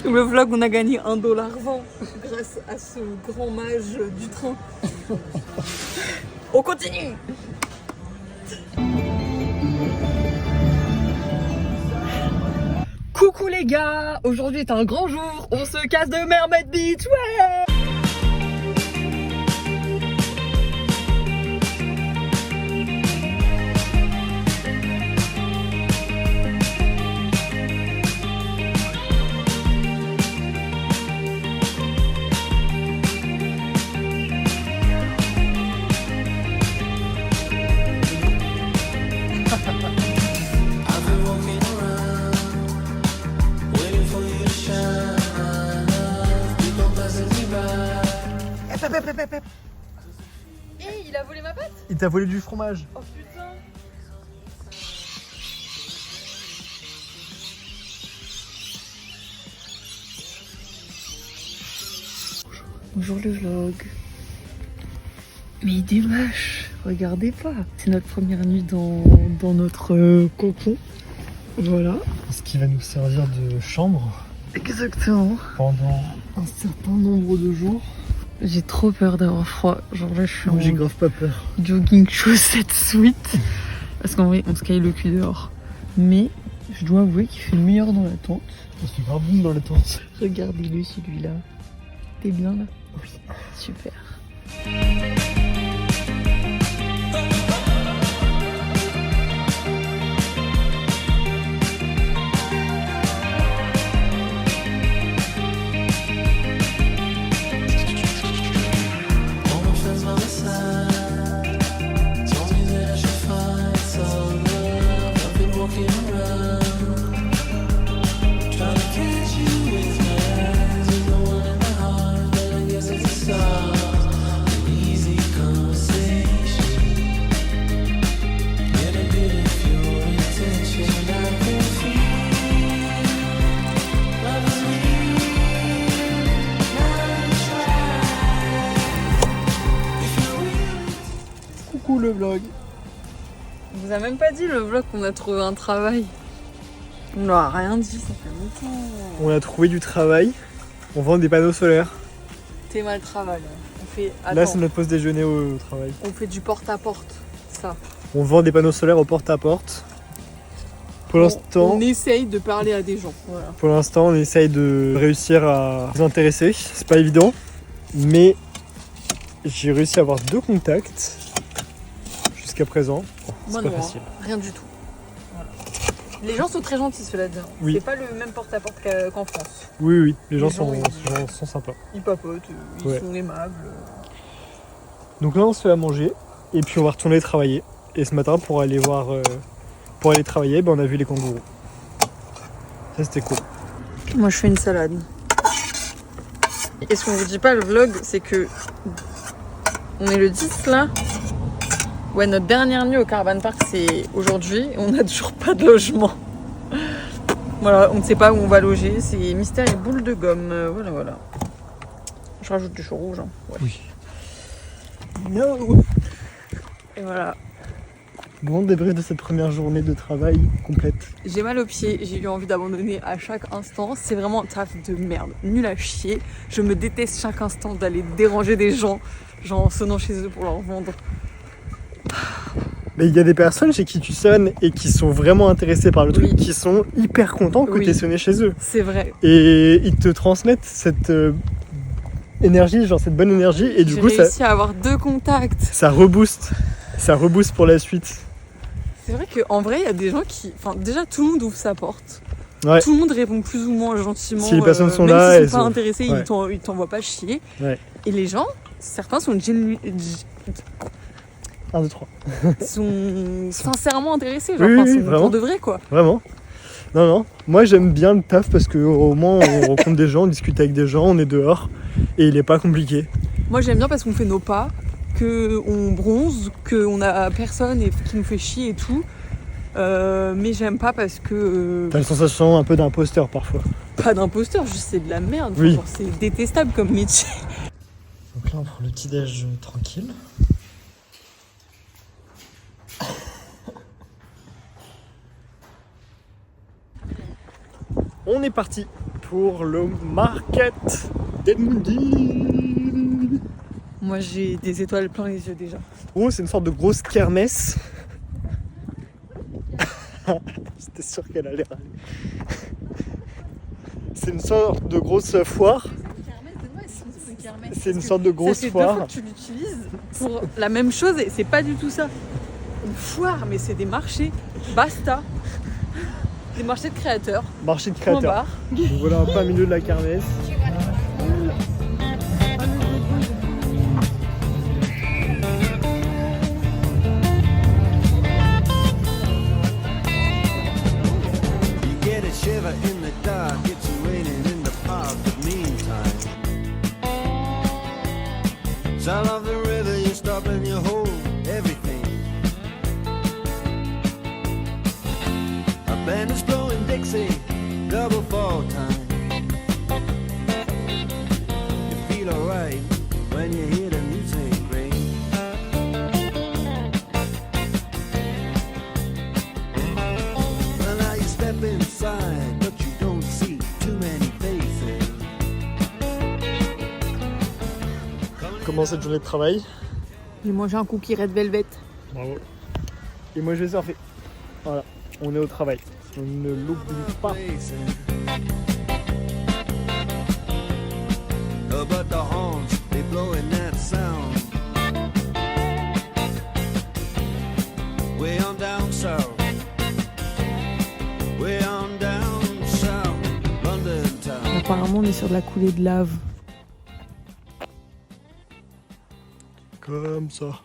Le vlog, on a gagné $1.20 grâce à ce grand mage du train. On continue. Coucou les gars, aujourd'hui est un grand jour, on se casse de Mermaid Beach, ouais. Hey, il a volé ma pâte? Il t'a volé du fromage. Oh putain. Bonjour le vlog. Mais il dévache, regardez pas. C'est notre première nuit dans notre cocon. Voilà. Ce qui va nous servir de chambre. Exactement. Pendant un certain nombre de jours. J'ai trop peur d'avoir froid. Genre là, je suis Moi, j'ai en grave pas peur. jogging chaussettes sweat. Parce qu'en vrai, on se caille le cul dehors. Mais je dois avouer qu'il fait meilleur dans la tente. Je suis grave bon dans la tente. Regardez-le celui-là. T'es bien là? Oui. Super. Coucou le vlog. On vous a même pas dit le vlog qu'on a trouvé un travail. On leur a rien dit, ça fait longtemps. On a trouvé du travail. On vend des panneaux solaires. T'es mal travail. On fait. Là, Attends, c'est notre pause déjeuner au travail. on fait du porte-à-porte. Ça. On vend des panneaux solaires au porte-à-porte. Pour l'instant, On essaye de parler à des gens. Voilà. pour l'instant, on essaye de réussir à vous intéresser. C'est pas évident, mais j'ai réussi à avoir 2 contacts jusqu'à présent. C'est Moi pas non, facile. rien du tout. Voilà. Les gens sont très gentils, cela dit. Oui. C'est pas le même porte-à-porte qu'en France. Oui, oui, les gens gens, sont sympas. Ils papotent, ils Ouais. sont aimables. Donc là, on se fait à manger et puis on va retourner travailler. Et ce matin, pour aller travailler, on a vu les kangourous. Ça, c'était cool. Moi, je fais une salade. Et ce qu'on vous dit pas, le vlog, c'est que on est le 10 là. Ouais, notre dernière nuit au Caravan Park, c'est aujourd'hui. On n'a toujours pas de logement. Voilà, on ne sait pas où on va loger. C'est mystère et boule de gomme. Voilà. Je rajoute du chou rouge. Hein. Ouais. Oui. No. Et voilà. Grand débrief de cette première journée de travail complète. J'ai mal aux pieds, j'ai eu envie d'abandonner à chaque instant. C'est vraiment un taf de merde, nul à chier. Je me déteste chaque instant d'aller déranger des gens, genre en sonnant chez eux pour leur vendre. Mais il y a des personnes chez qui tu sonnes et qui sont vraiment intéressées par le truc, Oui. qui sont hyper contents que Oui. tu aies sonné chez eux. C'est vrai. Et ils te transmettent cette énergie, genre cette bonne énergie, et du J'ai coup réussi à avoir 2 contacts. ça rebooste. Ça rebooste pour la suite. C'est vrai qu'en vrai, il y a des gens qui... Enfin, déjà, tout le monde ouvre sa porte. Ouais. Tout le monde répond plus ou moins gentiment. Si les personnes sont même là, s'ils elles sont pas ouvrent. intéressés, Ouais. ils t'envoient pas chier. Ouais. Et les gens, certains sont 1, 2, 3. sont sincèrement intéressés. Genre, Oui, enfin, oui, sont vraiment. pour de vrai, quoi. Vraiment. Non. Moi j'aime bien le taf parce qu'au moins on rencontre des gens, on discute avec des gens, on est dehors et il est pas compliqué. Moi, j'aime bien parce qu'on fait nos pas, qu'on bronze, qu'on a personne et qui nous fait chier et tout. Mais j'aime pas parce que... T'as une sensation un peu d'imposteur parfois. Pas d'imposteur, juste c'est de la merde. Oui. Genre, c'est détestable comme métier. Donc là on prend le petit déj tranquille. On est parti pour le market d'Edmundi. Moi j'ai des étoiles plein les yeux déjà. Oh, c'est une sorte de grosse kermesse. J'étais sûr qu'elle allait râler. C'est une sorte de grosse foire. C'est une sorte de grosse foire. Ça fait 2 fois que tu l'utilises pour la même chose et c'est pas du tout ça. Une foire, mais c'est des marchés. Basta. Des marchés de créateurs. Marché de Point créateurs. barre. Donc voilà, en plein milieu de la kermesse. You get a shiver in the dark, it's raining in the park, but meantime sound of the river, you stop and you hold everything. A band is blowing Dixie, double fall time. You feel alright when you hear the music ring. Well, now you step inside, but you don't see too many faces. Comment cette journée de travail? J'ai mangé un cookie Red Velvet. Bravo. Et moi je vais surfer. Voilà, on est au travail. On ne l'oublie pas. Oh, but the horns, they blowing that sound. Way on down south. Way on down south. London town. Apparemment on est sur de la coulée de lave. Comme ça.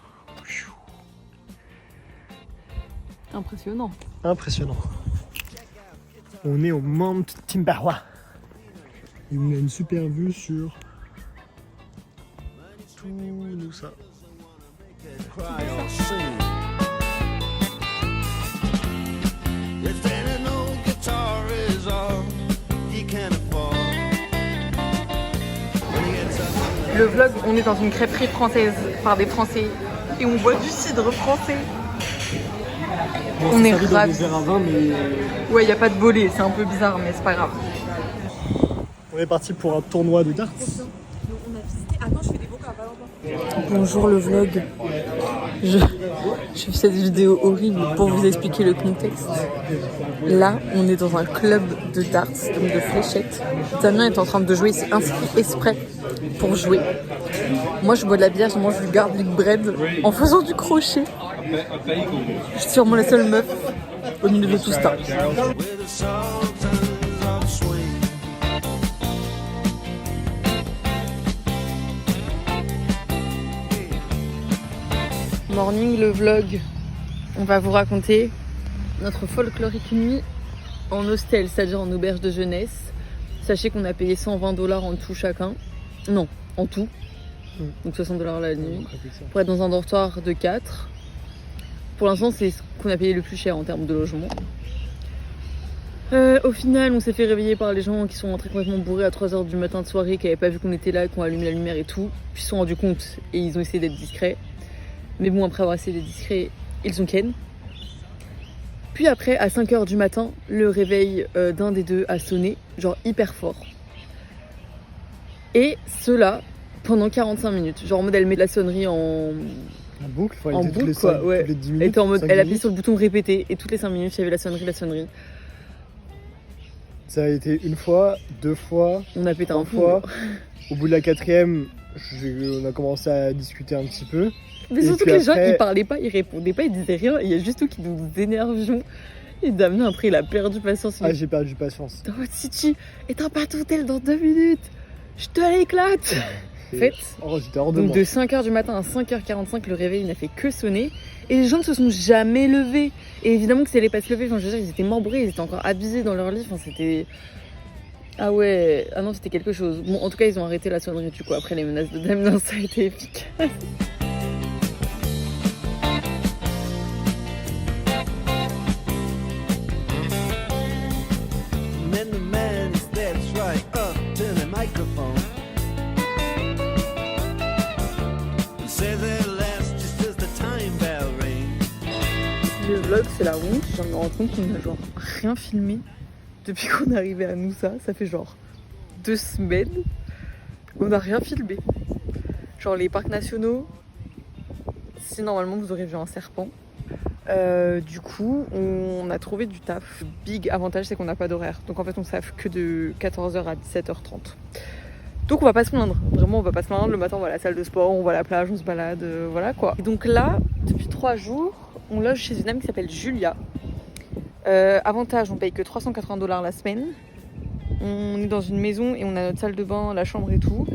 Impressionnant. Impressionnant. On est au Mount Timberwa. Et on a une super vue sur tout ça. Cry or sing. If then an old guitar is all he can afford. When he gets up. Le vlog, on est dans une crêperie française par des Français et on boit du cidre français. Bon, On c'est est servi dans ravis. des verres à vin, mais Ouais, y a pas de volet, c'est un peu bizarre, mais c'est pas grave. on est parti pour un tournoi de darts. Bonjour le vlog. Je fais cette vidéo horrible pour vous expliquer le contexte. Là, on est dans un club de darts, donc de fléchettes. Damien est en train de jouer, il s'est inscrit exprès pour jouer. Moi, je bois de la bière, je mange du garlic bread en faisant du crochet. Je suis sûrement la seule meuf au milieu de tout ça. With the sultans of swing. Morning, le vlog. On va vous raconter notre folklorique nuit en hostel, c'est-à-dire en auberge de jeunesse. Sachez qu'on a payé $120 en tout chacun. Non, en tout. Donc $60 la nuit. Pour être dans un dortoir de 4. Pour l'instant, c'est ce qu'on a payé le plus cher en termes de logement. Au final, on s'est fait réveiller par les gens qui sont rentrés complètement bourrés à 3h du matin de soirée, qui n'avaient pas vu qu'on était là, qui ont allumé la lumière et tout. Puis ils se sont rendus compte et ils ont essayé d'être discrets. Mais bon, après avoir essayé d'être discrets, ils ont ken. Puis après, à 5h du matin, le réveil d'un des deux a sonné, genre hyper fort. Et cela pendant 45 minutes. Genre en mode, elle met de la sonnerie en boucle, en boucle, quoi, ouais. Toutes les 10 Elle minutes, était en mode, 5 elle appuyait minutes. sur le bouton répéter et toutes les 5 minutes, il y avait la sonnerie. Ça a été une fois, 2 fois, On a pété 3 un fou. fois. Au bout de la 4e, on a commencé à discuter un petit peu. Mais Et surtout puis que les gens, après- ils parlaient pas, ils répondaient pas, ils disaient rien. Il y a juste nous qui nous énervions. Et Damien, après, il a perdu patience. Ah, j'ai perdu patience. Dans votre city, éteins pas ton tel dans 2 minutes. Je te l'éclate. En fait, Oh, j'étais hors de donc moi. de 5h du matin à 5h45, le réveil n'a fait que sonner. Et les gens ne se sont jamais levés. Et évidemment que ça allait pas se lever. Enfin, je veux dire, ils étaient membrés, ils étaient encore habillés dans leur lit. Enfin, c'était... Ah ouais, ah non, c'était quelque chose. Bon, en tout cas, ils ont arrêté la sonnerie du coup. Après les menaces de Damien, ça a été efficace. Then the man he steps right up to the microphone. He says it lasts just as the time bell rings. Le vlog, c'est la honte. Je me rends compte qu'on a genre rien filmé depuis qu'on est arrivé à Noussa. Ça fait genre 2 semaines, on n'a rien filmé. Genre les parcs nationaux, si normalement vous aurez vu un serpent. Du coup, on a trouvé du taf. Le big avantage, c'est qu'on n'a pas d'horaire. Donc en fait, on taffe que de 14h à 17h30. Donc on va pas se plaindre. Vraiment, on va pas se plaindre. Le matin, on va à la salle de sport, on va à la plage, on se balade, voilà quoi. Et donc là, depuis 3 jours, on loge chez une dame qui s'appelle Julia. Avantage, on paye que $380 la semaine. On est dans une maison et on a notre salle de bain, la chambre et tout.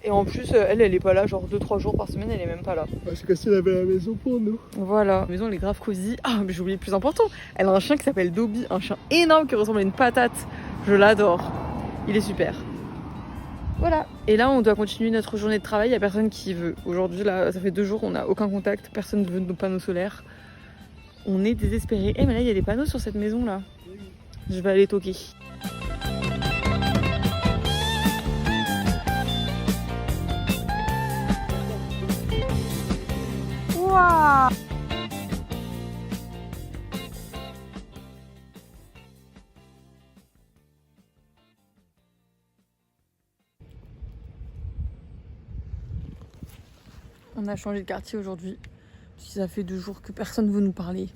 Et en plus, elle est pas là, genre 2-3 jours par semaine, elle est même pas là. C'est comme si elle avait la maison pour nous. Voilà, la maison elle est grave cosy. Ah, mais j'ai oublié le plus important, elle a un chien qui s'appelle Dobby, un chien énorme qui ressemble à une patate. Je l'adore, il est super. Voilà, et là on doit continuer notre journée de travail, il n'y a personne qui veut. Aujourd'hui, là, ça fait 2 jours, on n'a aucun contact, personne ne veut de nos panneaux solaires. On est désespérés. Eh, mais là, il y a des panneaux sur cette maison là. Je vais aller toquer. Waouh! On a changé de quartier aujourd'hui parce que ça fait 2 jours que personne ne veut nous parler.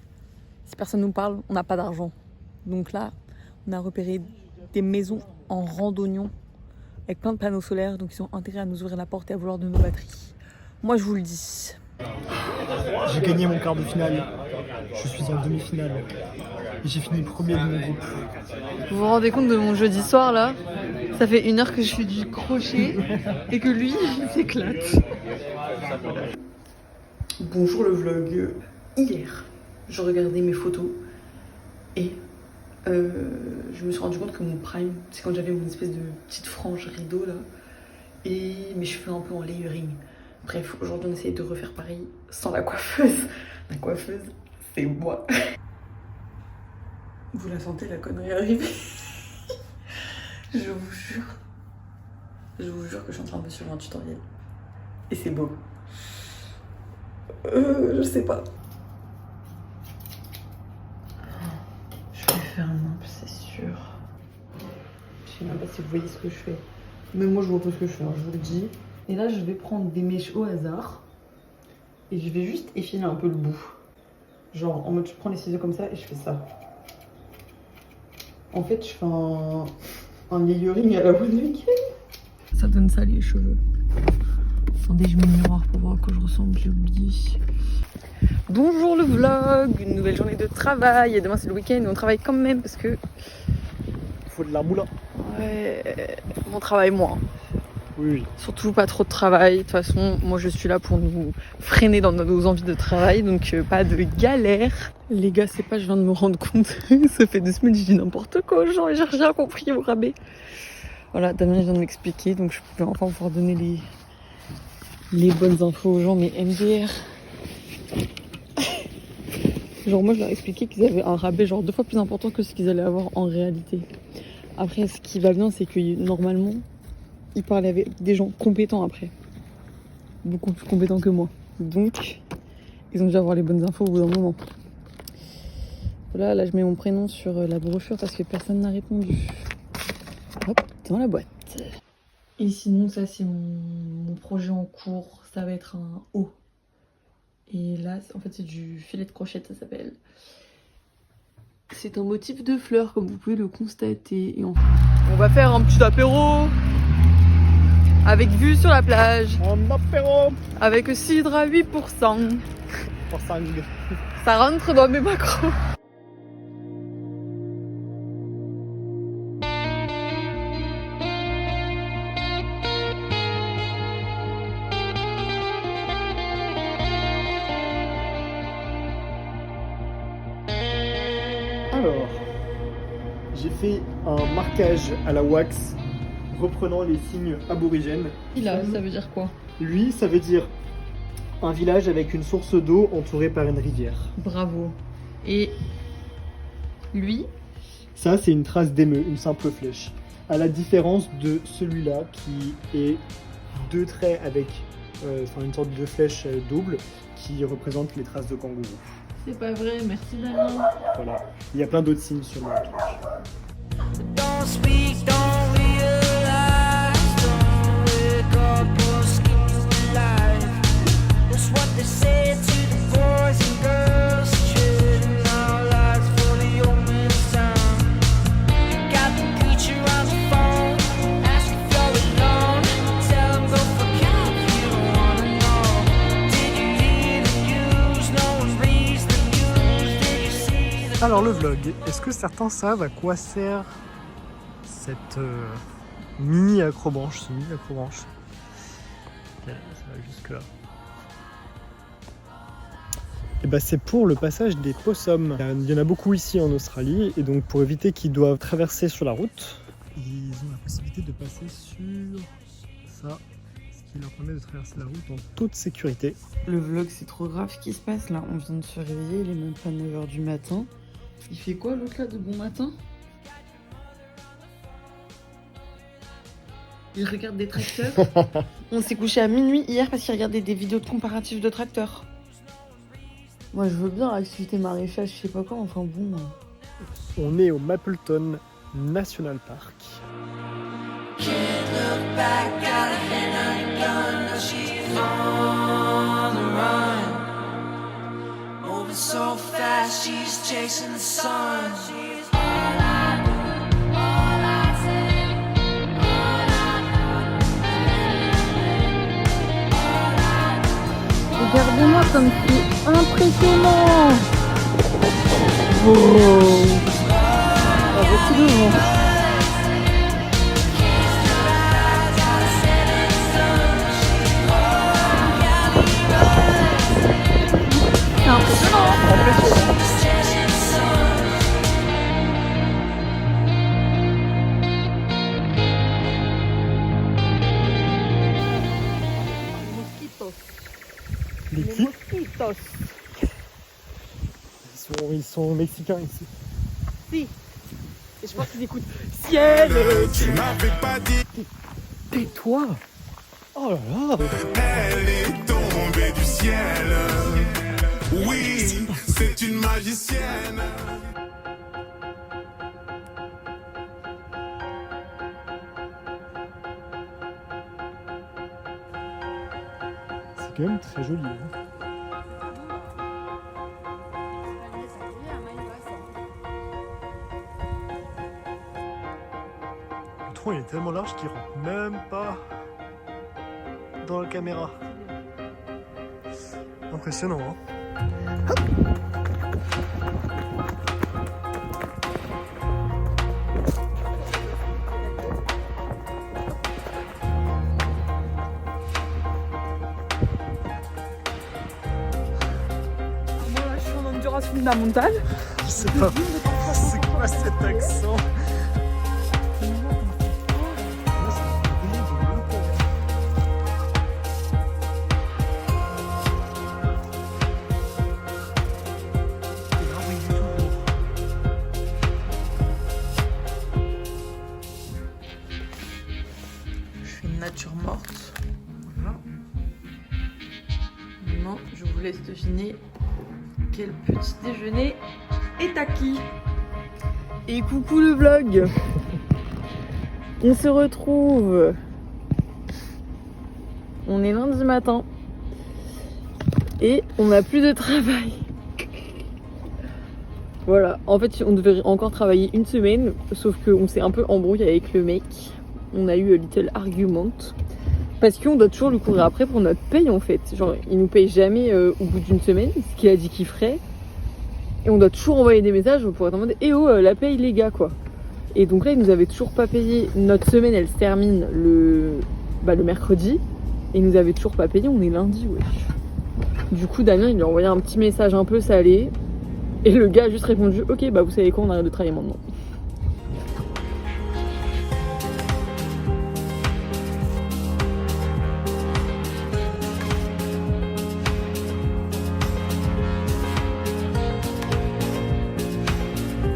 Si personne nous parle, on n'a pas d'argent. Donc là, on a repéré des maisons en randonnion avec plein de panneaux solaires, donc ils ont intérêt à nous ouvrir la porte et à vouloir de nos batteries. Moi, je vous le dis. J'ai gagné mon quart de finale. Je suis en demi-finale. Et j'ai fini premier de mon groupe. Vous vous rendez compte de mon jeudi soir là? Ça fait 1 heure que je fais du crochet et que lui, il s'éclate. Bonjour le vlog. Hier, je regardais mes photos et je me suis rendu compte que mon prime, c'est quand j'avais une espèce de petite frange rideau là et mes cheveux un peu en layering. Bref, aujourd'hui on essaye de refaire pareil sans la coiffeuse. La coiffeuse, c'est moi. Vous la sentez la connerie arriver? Je vous jure que je suis en train de me suivre un tutoriel. Et c'est beau. Je sais pas. Je vais faire un nimp, c'est sûr. Je sais même pas si vous voyez ce que je fais. Mais moi je vois pas ce que je fais, hein, je vous le dis. Et là je vais prendre des mèches au hasard. Et je vais juste effiler un peu le bout. Genre en mode je prends les ciseaux comme ça et je fais ça. En fait je fais un layering à la One Weekend. Ça donne ça les cheveux. Attendez, je mets le miroir pour voir à quoi je ressemble, j'ai oublié. Bonjour le vlog, une nouvelle journée de travail. Et demain c'est le week-end et on travaille quand même parce que... Faut de la moula. Ouais, on travaille moins. Oui. Surtout pas trop de travail. De toute façon, moi je suis là pour nous freiner dans nos envies de travail, donc pas de galère. Les gars, c'est pas, je viens de me rendre compte. Ça fait 2 semaines que je dis n'importe quoi aux gens et j'ai rien compris au rabais. Voilà, Damien vient de m'expliquer, donc je peux enfin pouvoir donner les bonnes infos aux gens, mais MDR. Genre moi je leur ai expliqué qu'ils avaient un rabais genre 2 fois plus important que ce qu'ils allaient avoir en réalité. Après, ce qui va bien, c'est que normalement, ils parlaient avec des gens compétents après. Beaucoup plus compétents que moi. Donc, ils ont dû avoir les bonnes infos au bout d'un moment. Voilà, là je mets mon prénom sur la brochure parce que personne n'a répondu. Hop, dans la boîte. Et sinon, ça c'est mon projet en cours. Ça va être un haut. Et là, en fait, c'est du filet de crochet, ça s'appelle. C'est un motif de fleurs, comme vous pouvez le constater. Et on va faire un petit apéro avec vue sur la plage. Un apéro Avec cidre à 8%. pour 5. Ça rentre dans mes macros. Alors, j'ai fait un marquage à la wax reprenant les signes aborigènes. Là, ça veut dire quoi? Lui, ça veut dire un village avec une source d'eau entourée par une rivière. Bravo. Et lui? Ça, c'est une trace d'émeu, une simple flèche. À la différence de celui-là, qui est 2 traits avec une sorte de flèche double, qui représente les traces de kangourou. C'est pas vrai, merci Damien. Voilà. Il y a plein d'autres signes sur le truc. Don't speak, don't realize. Alors le vlog, est-ce que certains savent à quoi sert cette mini accrobranche? C'est une mini accrobranche. Ok, ça va jusque là. Et bah c'est pour le passage des possums. Il y en a beaucoup ici en Australie et donc pour éviter qu'ils doivent traverser sur la route, ils ont la possibilité de passer sur ça, ce qui leur permet de traverser la route en toute sécurité. Le vlog, c'est trop grave ce qui se passe là. On vient de se réveiller, il est même pas 9h du matin. Il fait quoi l'autre là de bon matin? Il regarde des tracteurs. On s'est couché à minuit hier parce qu'il regardait des vidéos de comparatifs de tracteurs. Moi je veux bien activité maraîchage, je sais pas quoi, enfin bon. On est au Mapleton National Park. Can't look back, got a hand on a gun, now she's on the run. Moving so fast, she's chasing the sun. She's all I do, all I say, all I know. Regardez-moi comme c'est impressionnant. Wow. Ah, beaucoup de vent. C'est impressionnant. Les qui? Mosquitos. Ils sont mexicains ici. Si. Et je pense qu'ils écoutent ciel. Tu m'avais pas dit, Tais-toi! Oh là là! elle est tombée du ciel. Oui, c'est une magicienne. C'est quand même très joli. Hein. Le tronc il est tellement large qu'il rentre même pas dans la caméra. Impressionnant, hein? Moi là, je suis en endurance fondamentale. Je sais pas. C'est quoi cet accent? Je fais une nature morte. Voilà. Maintenant, je vous laisse deviner quel petit déjeuner est acquis. Et coucou le vlog. On se retrouve. On est lundi matin. Et on n'a plus de travail. Voilà, en fait on devait encore travailler une semaine, sauf qu'on s'est un peu embrouillé avec le mec. On a eu un little argument. Parce qu'on doit toujours lui courir après pour notre paye en fait. Genre il nous paye jamais au bout d'une semaine, ce qu'il a dit qu'il ferait. Et on doit toujours envoyer des messages pour être en mode eh oh la paye les gars quoi. Et donc là il nous avait toujours pas payé. Notre semaine elle se termine le mercredi. Et il nous avait toujours pas payé, on est lundi wesh. Du coup Damien il lui a envoyé un petit message un peu salé. Et le gars a juste répondu ok bah vous savez quoi on arrête de travailler maintenant.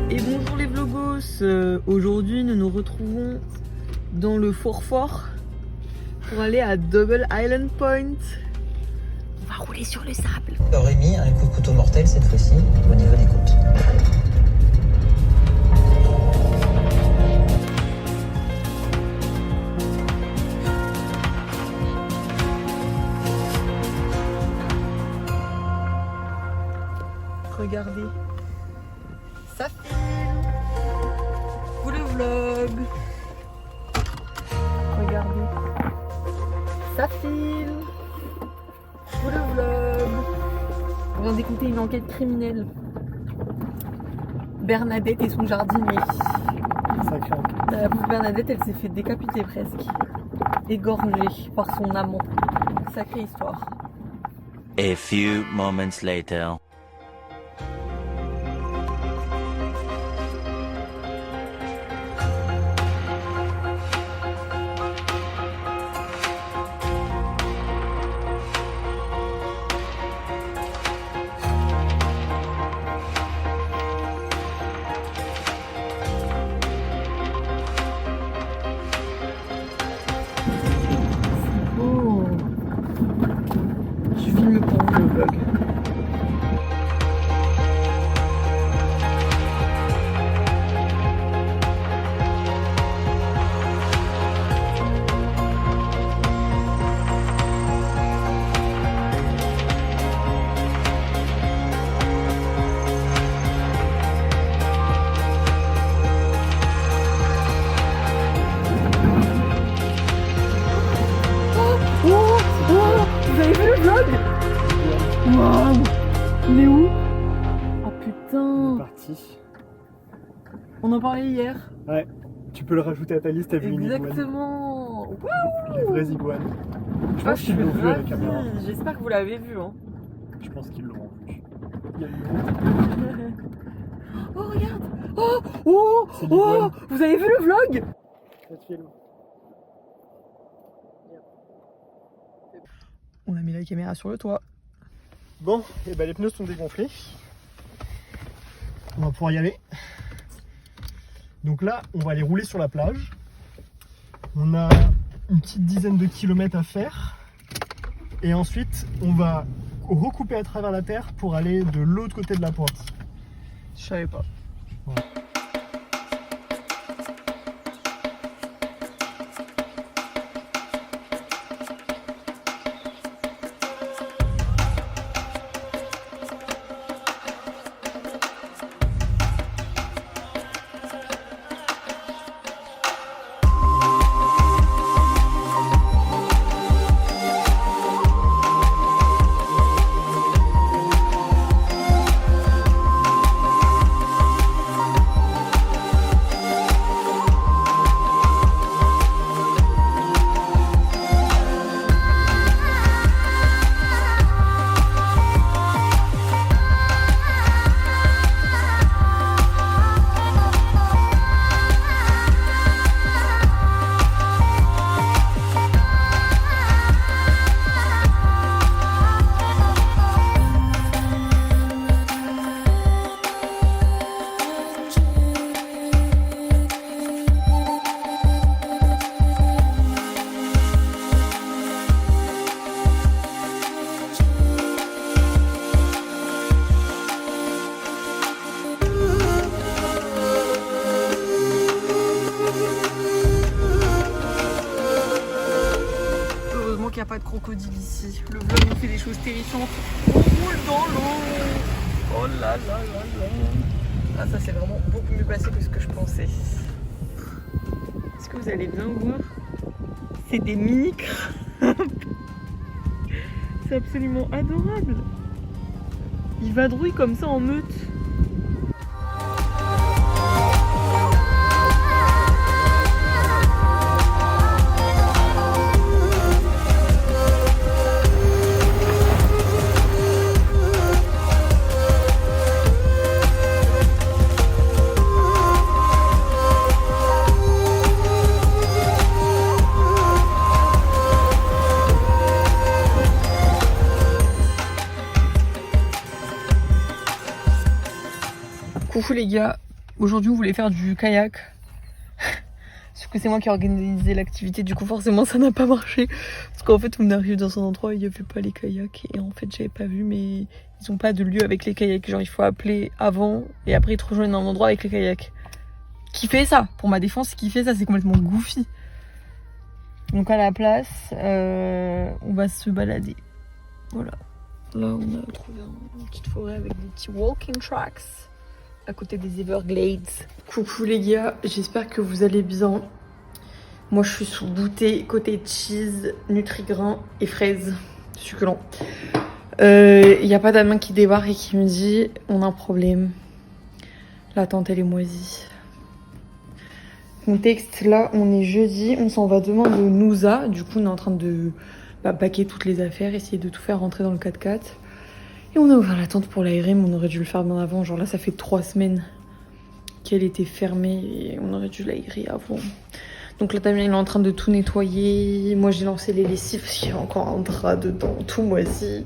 Et bonjour les vlogos, aujourd'hui nous nous retrouvons dans le Fort pour aller à Double Island Point. On va rouler sur le sable. Aurait mis un coup de couteau mortel cette fois-ci au niveau des côtes. Regardez, ça file pour le vlog. Regardez, ça file pour le vlog. On vient d'écouter une enquête criminelle. Bernadette et son jardinier. Ça craque. La pauvre Bernadette, elle s'est fait décapiter presque. Égorgée par son amant. Sacrée histoire. A few moments later. Oh. Je filme pour vous le vlog. Oh, vous avez vu le vlog? Waouh! Il est où? Oh C'est putain! parti. On en parlait hier. Ouais, tu peux le rajouter à ta liste, t'as vu une iguane. Exactement! Waouh! Les vraies iguanes. Je Ah, pense je qu'ils suis l'ont vu à la ravie. caméra. J'espère que vous l'avez vu. Hein. Je pense qu'ils l'auront vu. Il y a une- Oh, regarde! Oh! Oh! C'est Oh! l'iguane. Vous avez vu le vlog? Ça te filme. On a mis la caméra sur le toit. Bon, et ben les pneus sont dégonflés. On va pouvoir y aller. Donc là, on va aller rouler sur la plage. On a une petite dizaine de kilomètres à faire. Et ensuite, on va recouper à travers la terre pour aller de l'autre côté de la pointe. Je savais pas. Heureusement qu'il n'y a pas de crocodile ici. Le vlog nous fait des choses terrifiantes. On roule dans l'eau. Oh là là là là. Ah, ça c'est vraiment beaucoup mieux passé que ce que je pensais. Est-ce que vous allez bien voir? C'est des mini crabes. C'est absolument adorable. Ils vadrouillent comme ça en meute. Coucou les gars, aujourd'hui on voulait faire du kayak. Sauf que c'est moi qui ai organisé l'activité, du coup forcément ça n'a pas marché. Parce qu'en fait on arrive dans un endroit où il n'y avait pas les kayaks. Et en fait j'avais pas vu, mais ils ont pas de lieu avec les kayaks. Genre il faut appeler avant et après ils te rejoignent dans un endroit avec les kayaks. Qui fait ça? Pour ma défense, qui fait ça? C'est complètement goofy. Donc à la place, on va se balader. Voilà. Là on a trouvé une petite forêt avec des petits walking tracks à côté des Everglades. Coucou les gars, j'espère que vous allez bien. Moi je suis sous goûter côté cheese, Nutri-Grain et fraises, succulent. Il n'y a pas Damien qui débarque et qui me dit on a un problème. La tente, elle est moisie. Contexte, là, on est jeudi, on s'en va demain de Nousa. Du coup, on est en train de packer toutes les affaires, essayer de tout faire rentrer dans le 4x4. Et on a ouvert la tente pour l'aérer, mais on aurait dû le faire bien avant. Genre là, ça fait 3 semaines qu'elle était fermée et on aurait dû l'aérer avant. Donc là, Damien, il est en train de tout nettoyer. Moi, j'ai lancé les lessives parce qu'il y a encore un drap dedans, tout moisi.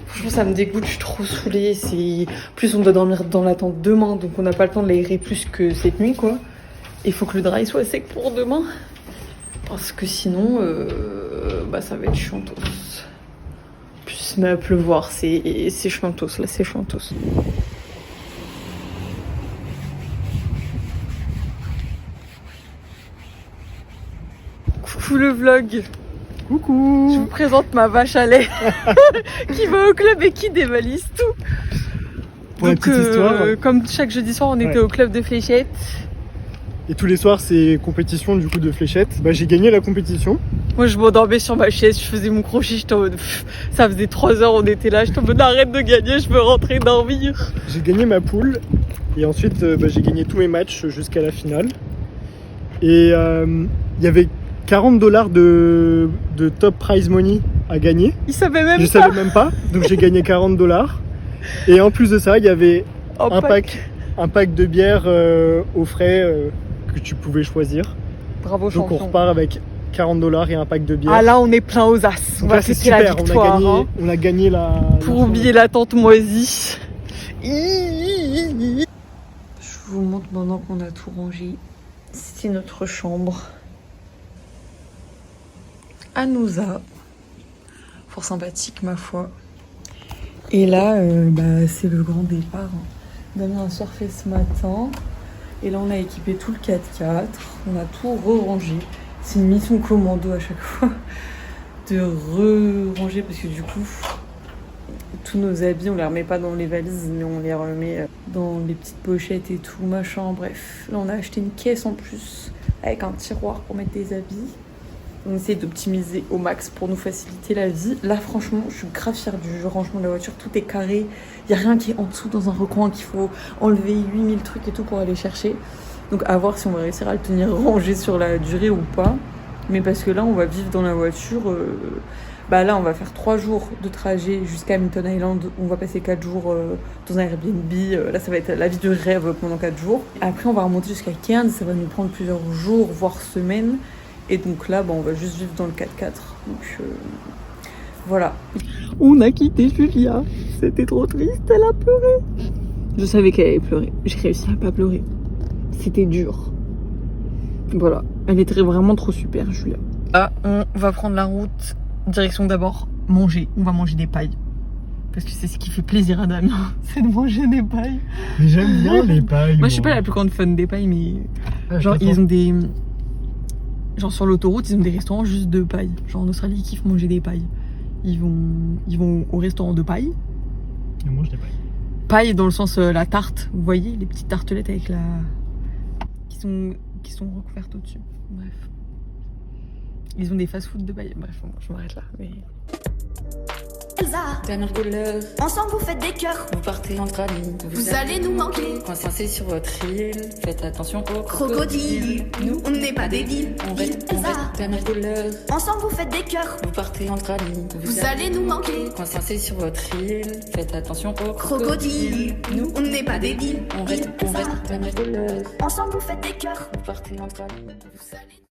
Franchement, ça me dégoûte, je suis trop saoulée. Plus, on doit dormir dans la tente demain, donc on n'a pas le temps de l'aérer plus que cette nuit, quoi. Il faut que le drap il soit sec pour demain. Parce que sinon, ça va être chiantos. Plus, il se met à pleuvoir, c'est chiantos, là, c'est chiantos. Coucou le vlog. Coucou. Je vous présente ma vache à lait qui va au club et qui dévalise tout. Pour la petite histoire. Comme chaque jeudi soir, on était au club de fléchettes. Et tous les soirs, c'est compétition du coup de fléchettes. J'ai gagné la compétition. Moi, je m'endormais sur ma chaise, je faisais mon crochet, j'étais en mode... Ça faisait 3 heures, on était là, j'étais en mode arrête de gagner, je veux rentrer dormir. J'ai gagné ma poule. Et ensuite, j'ai gagné tous mes matchs jusqu'à la finale. Et il y avait $40 de top prize money à gagner. Il savait même Je savais même pas, donc j'ai gagné $40. Et en plus de ça, il y avait un pack de bière au frais que tu pouvais choisir. Bravo donc champion. on repart avec $40 et un pack de bière. Ah là, on est plein aux as. On donc va là, c'est fêter la super, victoire. on a gagné la... Pour oublier la tente moisie. Je vous montre maintenant qu'on a tout rangé. C'est notre chambre. À Nousa. Fort sympathique, ma foi. Et là, c'est le grand départ. Damien a surfé ce matin. Et là, on a équipé tout le 4x4. On a tout re-rangé. C'est une mission commando à chaque fois. De re-ranger parce que du coup, tous nos habits, on les remet pas dans les valises, mais on les remet dans les petites pochettes et tout, machin. Bref, là, on a acheté une caisse en plus avec un tiroir pour mettre des habits. On essaie d'optimiser au max pour nous faciliter la vie. Là, franchement, je suis grave fière du rangement de la voiture. Tout est carré. Il n'y a rien qui est en dessous dans un recoin qu'il faut enlever 8000 trucs et tout pour aller chercher. Donc, à voir si on va réussir à le tenir rangé sur la durée ou pas. Mais parce que là, on va vivre dans la voiture. Là, on va faire 3 jours de trajet jusqu'à Hamilton Island. On va passer 4 jours dans un Airbnb. Là, ça va être la vie de rêve pendant 4 jours. Après, on va remonter jusqu'à Cairns. Ça va nous prendre plusieurs jours, voire semaines. Et donc là, on va juste vivre dans le 4x4. Donc voilà. On a quitté Julia. C'était trop triste, elle a pleuré. Je savais qu'elle allait pleurer. J'ai réussi à pas pleurer. C'était dur. Voilà. Elle était vraiment trop super, Julia. Là, on va prendre la route. Direction d'abord manger. On va manger des pailles. Parce que c'est ce qui fait plaisir à Damien. C'est de manger des pailles. Mais j'aime bien les pailles. Moi, je suis pas la plus grande fan des pailles, mais... genre, ils ont des... Genre sur l'autoroute, ils ont des restaurants juste de paille. Genre en Australie, ils kiffent manger des pailles. Ils vont au restaurant de paille. Ils mangent des pailles. Paille dans le sens la tarte. Vous voyez, les petites tartelettes avec la... qui sont recouvertes au-dessus. Bref. Ils ont des fast-food de paille. Bref, je m'arrête là. Mais... Elsa, Dernière couleur, ensemble vous faites des cœurs. vous partez entre amis. Vous allez nous manquer. Coincés sur votre île, faites attention aux Crocodile, nous on n'est pas débiles. On reste, Elsa, dernière couleur, ensemble vous faites des cœurs. vous partez entre amis. Vous allez nous manquer. Coincés sur votre île, faites attention aux Crocodile, nous on n'est pas débiles. On reste, Elsa, dernière couleur, ensemble vous faites des cœurs. vous partez entre amis. Vous allez